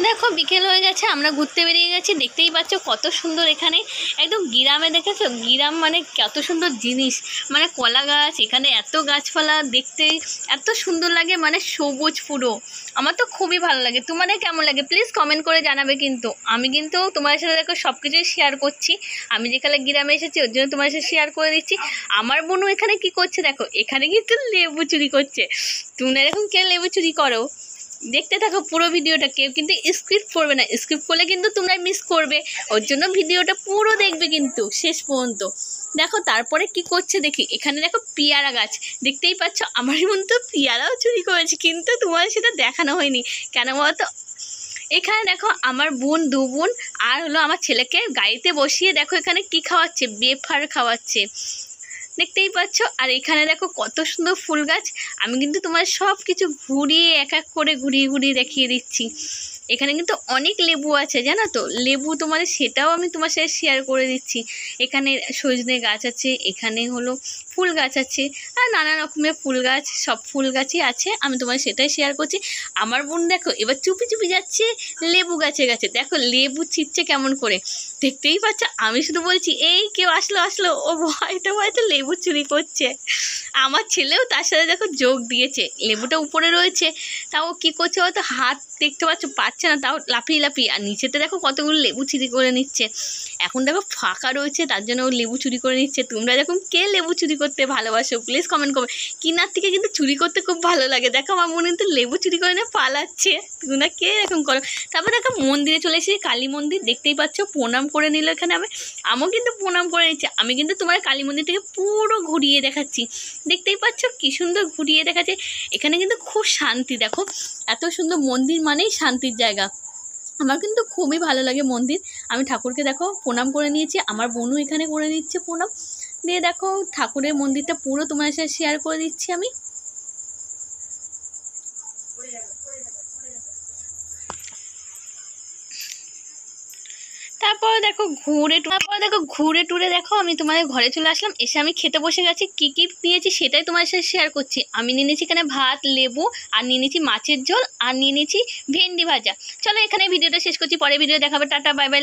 দেখো বিকেল হয়ে গেছে, আমরা ঘুরতে বেরিয়ে গেছি। দেখতেই পাচ্ছ কত সুন্দর এখানে একদম গ্রামে, দেখেছো গ্রাম মানে কত সুন্দর জিনিস, মানে কলা গাছ, এখানে এত গাছপালা দেখতে এত সুন্দর লাগে, মানে সবুজ পুরো। আমার তো খুবই ভালো লাগে। তোমাদের কেমন লাগে প্লিজ কমেন্ট করে জানাবে। কিন্তু আমি কিন্তু তোমার সাথে দেখো সব কিছুই শেয়ার করছি। আমি যেখানে গ্রামে এসেছি ওর জন্য তোমার সাথে শেয়ার করে দিচ্ছি। আমার বোনও এখানে কি করছে দেখো, এখানে কিন্তু লেবু চুরি করছে। তোমরা এরকম কে লেবু চুরি করো? দেখতে থাকো পুরো ভিডিওটা, কেউ কিন্তু স্কিপ করবে না। স্কিপ করলে কিন্তু তোমরা মিস করবে, ওর জন্য ভিডিওটা পুরো দেখবে কিন্তু শেষ পর্যন্ত। দেখো তারপরে কি করছে দেখি। এখানে দেখো পেয়ারা গাছ, দেখতেই পাচ্ছ আমার বোন তো পেয়ারাও চুরি করেছে, কিন্তু তোমার সেটা দেখানো হয়নি কেন বলতো। এখানে দেখো আমার বোন, দু বোন আর হলো আমার ছেলেকে গাড়িতে বসিয়ে দেখো এখানে কি খাওয়াচ্ছে, বেফার খাওয়াচ্ছে, দেখতেই পাচ্ছ। আর এখানে দেখো কত সুন্দর ফুল গাছ। আমি কিন্তু তোমার সব কিছু ঘুরিয়ে এক এক করে ঘুরিয়ে ঘুরিয়ে দেখিয়ে দিচ্ছি। এখানে কিন্তু অনেক লেবু আছে জানো তো, লেবু তোমাদের সেটাও আমি তোমার সাথে শেয়ার করে দিচ্ছি। এখানে সজনে গাছ আছে, এখানে হলো ফুল গাছ আছে, আর নানা রকমের ফুল গাছ, সব ফুল গাছই আছে, আমি তোমার সেটাই শেয়ার করছি। আমার বোন দেখো এবার চুপি চুপি যাচ্ছে লেবু গাছে গাছে, দেখো লেবু ছিটছে কেমন করে, দেখতেই পাচ্ছ। আমি শুধু বলছি এই কেউ আসলো আসলো, ও ভয়তে লেবু চুরি করছে। আমার ছেলেও তার সাথে দেখো যোগ দিয়েছে, লেবুটা উপরে রয়েছে, তাও কি করছে হয়তো হাত দেখতে পাচ্ছে না, তাও লাফিয়ে লাফিয়ে। আর নিচেতে দেখো কতগুলো লেবু চুরি করে নিচ্ছে। এখন দেখো ফাঁকা রয়েছে তার জন্য ও লেবু চুরি করে নিচ্ছে। তোমরা দেখো কে লেবু চুরি করতে ভালোবাসো প্লিজ কমেন্ট করবে। কিনার থেকে কিন্তু চুরি করতে খুব ভালো লাগে। দেখো আমার মনে কিন্তু লেবু চুরি করে না পালাচ্ছে, তোমরা কে এরকম করো। তারপর দেখো মন্দিরে চলে এসেছি, কালী মন্দির, দেখতেই পাচ্ছ প্রণাম করে নিল এখানে। আমিও কিন্তু প্রণাম করে নিচ্ছি। আমি কিন্তু তোমার কালী মন্দির থেকে পুরো ঘুরিয়ে দেখাচ্ছি, দেখতেই পাচ্ছ কি সুন্দর ঘুরিয়ে দেখাচ্ছে। এখানে কিন্তু খুব শান্তি, দেখো এত সুন্দর মন্দির মানেই শান্তির জায়গা। আমার কিন্তু খুবই ভালো লাগে মন্দির। আমি ঠাকুরকে দেখো প্রণাম করে নিয়েছি, আমার বোনও এখানে করে নিচ্ছে প্রণাম। দিয়ে দেখো ঠাকুরের মন্দিরটা পুরো তোমার সাথে শেয়ার করে দিচ্ছি আমি। তারপর দেখো ঘুরে টুরে দেখো আমি তোমাদের ঘরে চলে আসলাম। এসে আমি খেতে বসে গেছি। কি কি নিয়েছি সেটাই তোমার সাথে শেয়ার করছি। আমি নিয়ে নিয়েছি এখানে ভাত, লেবু, আর নিয়ে নিয়েছি মাছের ঝোল, আর নিয়ে নিয়েছি ভেন্ডি ভাজা। চলো এখানে ভিডিওটা শেষ করছি, পরে ভিডিও দেখাবে। Tata bye bye.